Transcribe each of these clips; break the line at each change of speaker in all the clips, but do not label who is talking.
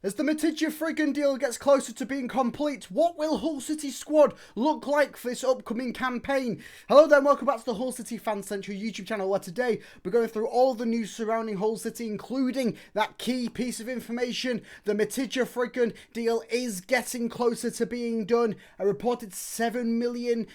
As the Matija Frigan deal gets closer to being complete, what will Hull City squad look like for this upcoming campaign? Hello there and welcome back to the HullCityFanCentral YouTube channel, where today we're going through all the news surrounding Hull City, including that key piece of information. The Matija Frigan deal is getting closer to being done. A reported €7 million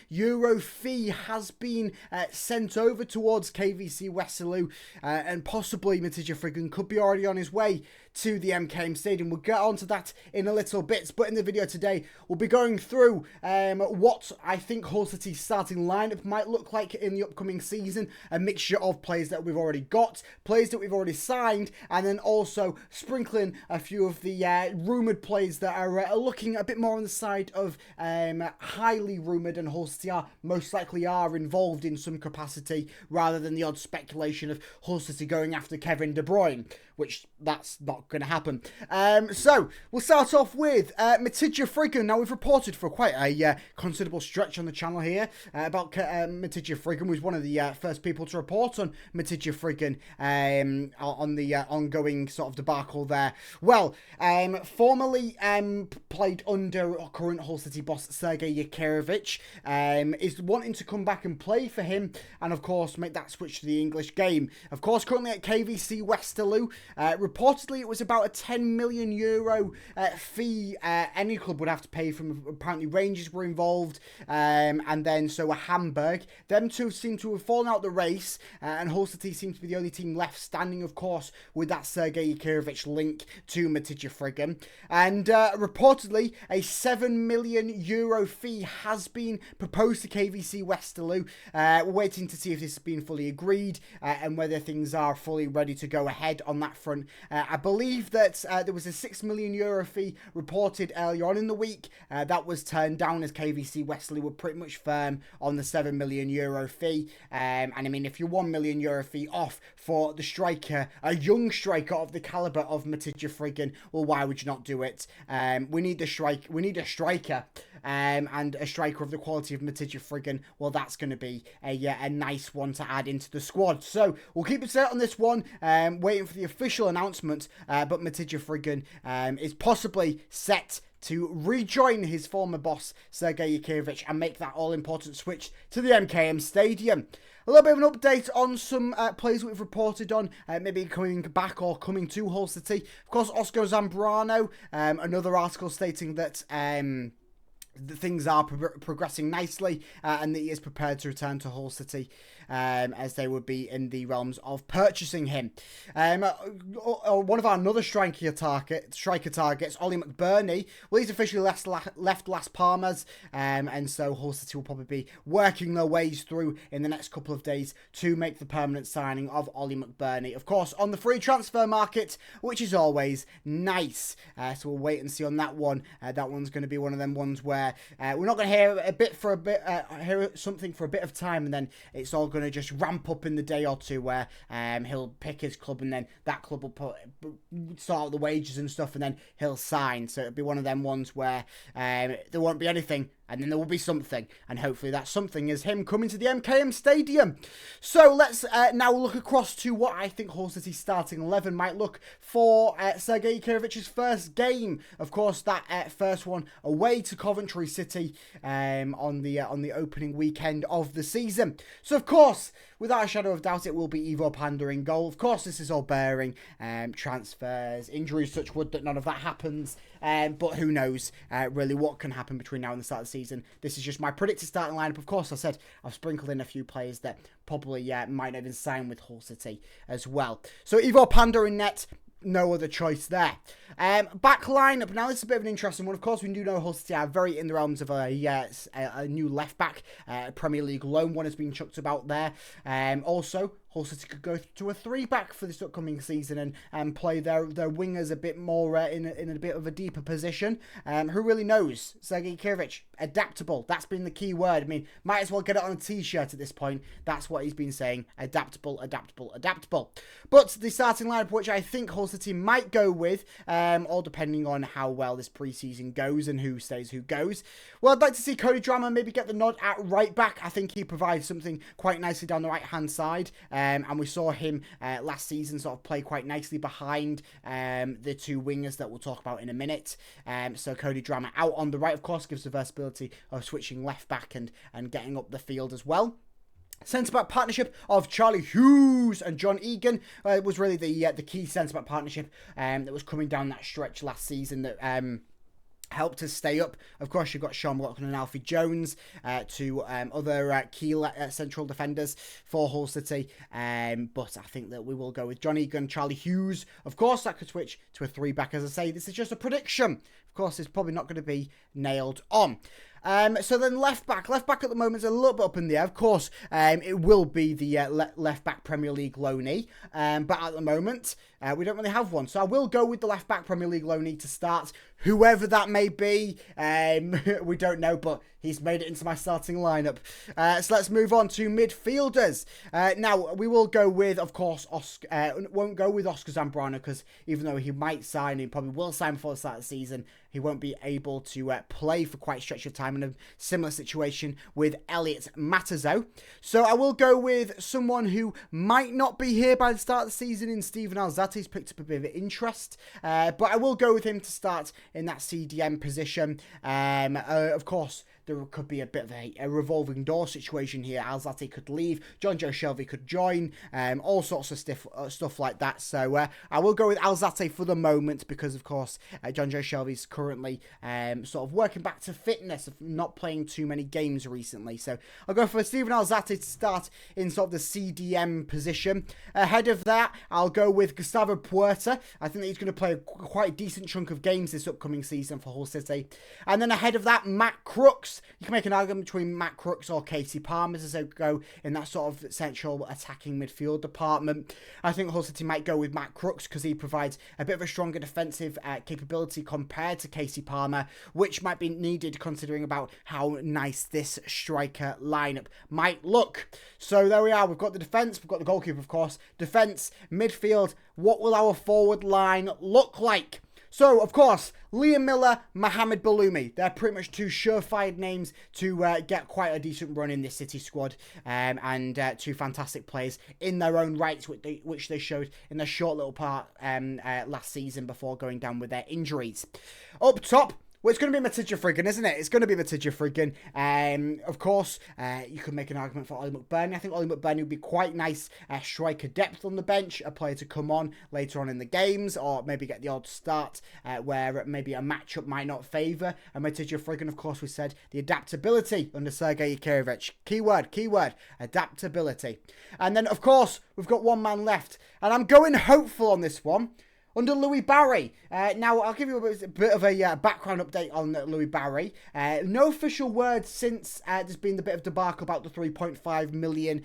fee has been sent over towards KVC Westerlo, and possibly Matija Frigan could be already on his way to the MKM Stadium. We'll get onto that in a little bit, but in the video today we'll be going through what I think Hull City's starting lineup might look like in the upcoming season, a mixture of players that we've already got, players that we've already signed, and then also sprinkling a few of the rumoured players that are looking a bit more on the side of highly rumoured, and Hull City most likely are involved in some capacity, rather than the odd speculation of Hull City going after Kevin De Bruyne, which that's not going to happen. So we'll start off with Matija Frigan. Now, we've reported for quite a considerable stretch on the channel here about Matija Frigan. Was one of the first people to report on Matija Frigan on the ongoing sort of debacle there. Well, formerly played under current Hull City boss Sergei Yakirovich, is wanting to come back and play for him, and of course make that switch to the English game. Of course, currently at KVC Westerlo. Reportedly, it was about a €10 million fee any club would have to pay. From apparently Rangers were involved, and then so were Hamburg. Them two seem to have fallen out the race, and Hull City seems to be the only team left standing, of course, with that Sergei Yakirovich link to Matija Frigan. And reportedly, a €7 million fee has been proposed to KVC Westerlo. We're waiting to see if this has been fully agreed and whether things are fully ready to go ahead on that front. I believe that there was a €6 million fee reported earlier on in the week. That was turned down, as KVC Westerlo were pretty much firm on the €7 million fee. And I mean, if you're €1 million fee off for the striker, a young striker of the calibre of Matija Frigan, well, why would you not do it? We need a striker. And a striker of the quality of Matija Frigan, well, that's going to be a nice one to add into the squad. So we'll keep it set on this one, waiting for the official announcement, but Matija Frigan is possibly set to rejoin his former boss Sergei Yakirovich and make that all-important switch to the MKM Stadium. A little bit of an update on some players we've reported on, maybe coming back or coming to Hull City. Of course, Oscar Zambrano, another article stating that things are progressing nicely, and that he is prepared to return to Hull City, as they would be in the realms of purchasing him. One of our another striker targets, Ollie McBurney, well, he's officially left Las Palmas, and so Hull City will probably be working their ways through in the next couple of days to make the permanent signing of Ollie McBurney. Of course, on the free transfer market, which is always nice. So we'll wait and see on that one. That one's going to be one of them ones where we're not going to hear something for a bit of time, and then it's all going to just ramp up in the day or two, where he'll pick his club, and then that club will sort out the wages and stuff, and then he'll sign. So it'll be one of them ones where there won't be anything, and then there will be something, and hopefully that something is him coming to the MKM Stadium. So let's now look across to what I think Hull City's starting 11 might look for Sergei Yakorovich's first game. Of course, that first one away to Coventry City on the opening weekend of the season. So of course, without a shadow of doubt, it will be Ivo Panda in goal. Of course, this is all bearing transfers, injuries, such wood that none of that happens. But who knows really what can happen between now and the start of the season. This is just my predicted starting lineup. Of course, I said I've sprinkled in a few players that probably might not even sign with Hull City as well. So Ivo Panda in net. No other choice there. Back lineup. Now, this is a bit of an interesting one. Of course, we do know Hull City are very in the realms of a new left back. Premier League loan one has been chucked about there. Also, Hull City could go to a 3-back for this upcoming season and play their wingers a bit more in a bit of a deeper position. Who really knows? Sergei Yakirovich, adaptable. That's been the key word. I mean, might as well get it on a t-shirt at this point. That's what he's been saying. Adaptable, adaptable, adaptable. But the starting lineup, which I think Hull City might go with, all depending on how well this preseason goes and who stays, who goes. Well, I'd like to see Cody Drameh maybe get the nod at right back. I think he provides something quite nicely down the right-hand side, and we saw him last season sort of play quite nicely behind the two wingers that we'll talk about in a minute. So Cody Drameh out on the right, of course, gives the versatility of switching left back and getting up the field as well. Centre-back partnership of Charlie Hughes and John Egan was really the key centre-back partnership that was coming down that stretch last season that helped us stay up. Of course, you've got Sean McLaughlin and Alfie Jones, two other key central defenders for Hull City. But I think that we will go with John Egan, Charlie Hughes. Of course, that could switch to a 3-back. As I say, this is just a prediction. Of course, it's probably not going to be nailed on. So then left back at the moment is a little bit up in the air. Of course, it will be the left back Premier League loanee, but at the moment we don't really have one. So I will go with the left back Premier League loanee to start, whoever that may be. We don't know, but he's made it into my starting lineup. So let's move on to midfielders. Now we will go with, of course, won't go with Oscar Zambrano, because even though he might sign, he probably will sign before the start of the season, he won't be able to play for quite a stretch of time, in a similar situation with Elliot Matazo. So I will go with someone who might not be here by the start of the season in Steven Alzate. He's picked up a bit of interest, but I will go with him to start in that CDM position. Of course, there could be a bit of a revolving door situation here. Alzate could leave, John Joe Shelby could join, all sorts of stuff like that. So I will go with Alzate for the moment, because of course John Joe Shelby's currently sort of working back to fitness, of not playing too many games recently. So I'll go for Steven Alzate to start in sort of the CDM position. Ahead of that, I'll go with Gustavo Puerta. I think that he's going to play quite a decent chunk of games this upcoming season for Hull City. And then ahead of that, Matt Crooks. You can make an argument between Matt Crooks or Casey Palmer as they go in that sort of central attacking midfield department. I think Hull City might go with Matt Crooks because he provides a bit of a stronger defensive capability compared to Casey Palmer, which might be needed considering about how nice this striker lineup might look. So there we are. We've got the defence, we've got the goalkeeper, of course. Defence, midfield. What will our forward line look like? So, of course, Liam Miller, Mohamed Baloumi. They're pretty much two surefire names to get quite a decent run in this City squad. And two fantastic players in their own rights, which they showed in their short little part last season before going down with their injuries. Up top, well, it's going to be Matija Frigan, isn't it? It's going to be Matija Frigan. Of course, you could make an argument for Ollie McBurney. I think Ollie McBurney would be quite nice striker depth on the bench, a player to come on later on in the games, or maybe get the odd start where maybe a matchup might not favour. And Matija Frigan, of course, we said the adaptability under Sergei Yakirovich. Keyword, adaptability. And then, of course, we've got one man left. And I'm going hopeful on this one. Under Louis Barry. Now, I'll give you a bit of a background update on Louis Barry. No official word since there's been the bit of debacle about the £3.5 million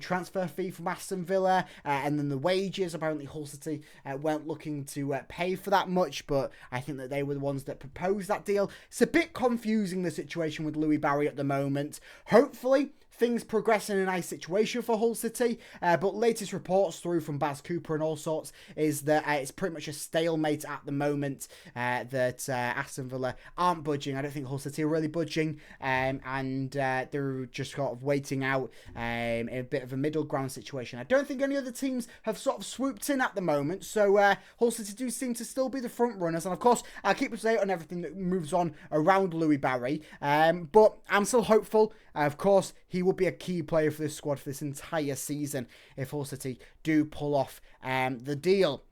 transfer fee from Aston Villa, and then the wages. Apparently, Hull City weren't looking to pay for that much, but I think that they were the ones that proposed that deal. It's a bit confusing, the situation with Louis Barry at the moment. Hopefully, things progress in a nice situation for Hull City, but latest reports through from Baz Cooper and all sorts is that it's pretty much a stalemate at the moment, that Aston Villa aren't budging. I don't think Hull City are really budging, and they're just sort of waiting out in a bit of a middle ground situation. I don't think any other teams have sort of swooped in at the moment, so Hull City do seem to still be the front runners, and of course I'll keep up to date on everything that moves on around Louis Barry, but I'm still hopeful. Of course, he will be a key player for this squad for this entire season if Hull City do pull off the deal.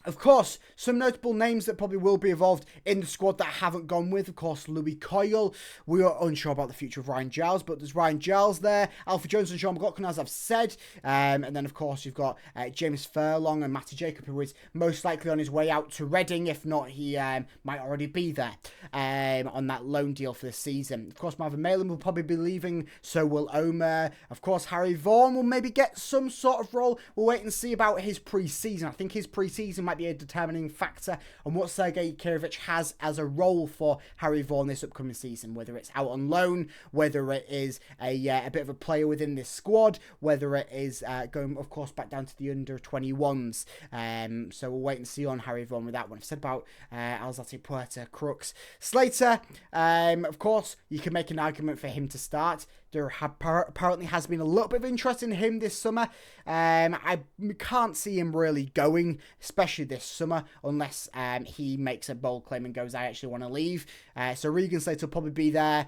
Of course, some notable names that probably will be involved in the squad that I haven't gone with. Of course, Louis Coyle. We are unsure about the future of Ryan Giles, but there's Ryan Giles there. Alfie Jones and Sean McLaughlin, as I've said. And then, of course, you've got James Furlong and Matty Jacob, who is most likely on his way out to Reading. If not, he might already be there on that loan deal for this season. Of course, Marvin Malin will probably be leaving. So will Omer. Of course, Harry Vaughan will maybe get some sort of role. We'll wait and see about his pre-season. I think his pre-season might might be a determining factor on what Sergei Kirovic has as a role for Harry Vaughan this upcoming season, whether it's out on loan, whether it is a bit of a player within this squad, whether it is going, of course, back down to the under-21s. So we'll wait and see on Harry Vaughan with that one. I've said about Alzate Puerta, Crooks. Slater, of course, you can make an argument for him to start. There apparently has been a little bit of interest in him this summer. I can't see him really going, especially this summer, unless he makes a bold claim and goes, I actually want to leave. So Regan Slater will probably be there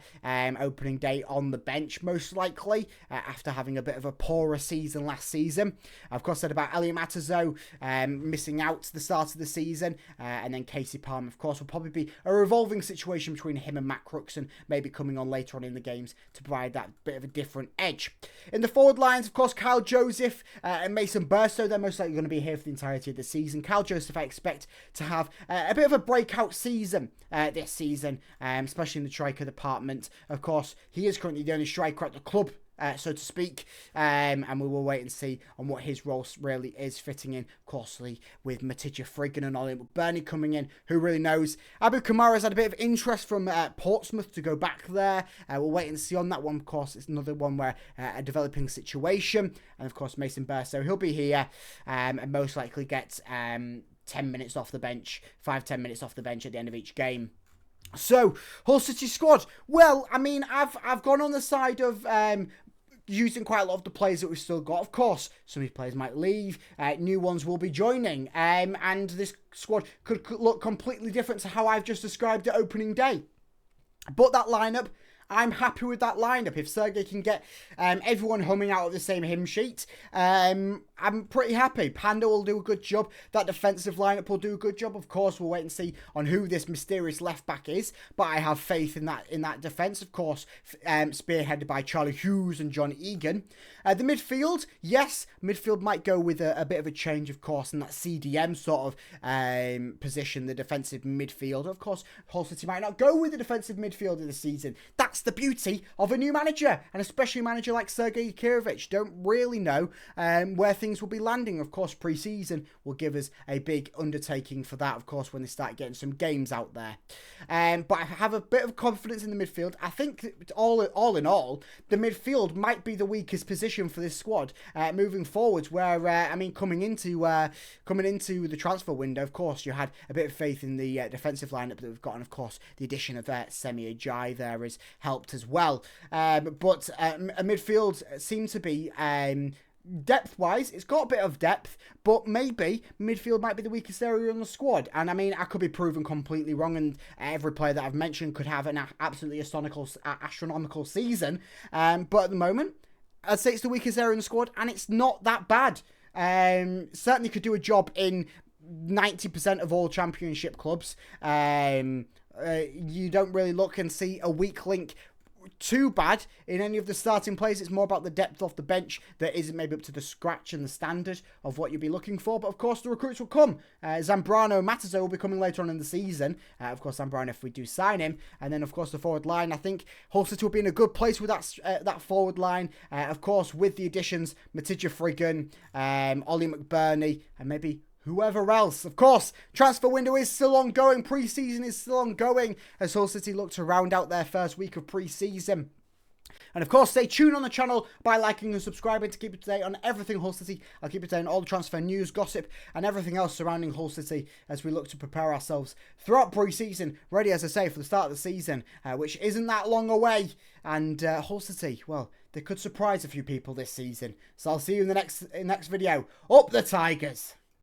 opening day on the bench, most likely, after having a bit of a poorer season last season. Of course, said about Elliot Matazo missing out the start of the season, and then Casey Palmer, of course, will probably be a revolving situation between him and Matt Crooks, and maybe coming on later on in the games to provide that bit of a different edge. In the forward lines, of course, Kyle Joseph and Mason Burstow, they're most likely going to be here for the entirety of the season. Kyle Joseph, I expect to have a bit of a breakout season this season, especially in the striker department. Of course, he is currently the only striker at the club, so to speak, and we will wait and see on what his role really is, fitting in, of course, with Matija Frigan and Ollie McBurney coming in. Who really knows? Abu Kamara's had a bit of interest from Portsmouth to go back there. We'll wait and see on that one. Of course, it's another one where a developing situation, and of course Mason Burstow, he'll be here and most likely get 10 minutes off the bench, 5-10 minutes off the bench at the end of each game. So, Hull City squad. Well, I mean, I've gone on the side of using quite a lot of the players that we've still got. Of course, some of these players might leave, new ones will be joining, and this squad could look completely different to how I've just described it opening day. But that lineup, I'm happy with that lineup. If Sergei can get everyone humming out of the same hymn sheet, I'm pretty happy. Panda will do a good job. That defensive lineup will do a good job. Of course, we'll wait and see on who this mysterious left back is, but I have faith in that defence. Of course, spearheaded by Charlie Hughes and John Egan. The midfield, yes, midfield might go with a bit of a change, of course, in that CDM sort of position, the defensive midfield. Of course, Hull City might not go with the defensive midfielder this season. That's the beauty of a new manager, and especially a manager like Sergei Kirovic. Don't really know where things will be landing. Of course, pre-season will give us a big undertaking for that, of course, when they start getting some games out there. But I have a bit of confidence in the midfield. I think all in all, the midfield might be the weakest position for this squad moving forwards, where, I mean, coming into the transfer window, of course, you had a bit of faith in the defensive lineup that we've got, and of course, the addition of Semi Ajay there has helped as well. But a midfield seemed to be depth-wise, it's got a bit of depth, but maybe midfield might be the weakest area in the squad. And I mean, I could be proven completely wrong, and every player that I've mentioned could have an absolutely astronomical season. But at the moment, I'd say it's the weakest area in the squad, and it's not that bad. Certainly could do a job in 90% of all championship clubs. You don't really look and see a weak link too bad in any of the starting players. It's more about the depth off the bench that isn't maybe up to the scratch and the standard of what you'd be looking for. But of course, the recruits will come. Zambrano and Matazo will be coming later on in the season. Of course, Zambrano, if we do sign him. And then, of course, the forward line. I think Hull City will be in a good place with that forward line. Of course, with the additions, Matija Frigan, Ollie McBurney, and maybe whoever else. Of course, transfer window is still ongoing. Pre-season is still ongoing as Hull City look to round out their first week of pre-season. And of course, stay tuned on the channel by liking and subscribing to keep up to date on everything Hull City. I'll keep you up to date on all the transfer news, gossip, and everything else surrounding Hull City as we look to prepare ourselves throughout pre-season, ready, as I say, for the start of the season, which isn't that long away. And Hull City, well, they could surprise a few people this season. So I'll see you in the next video. Up the Tigers!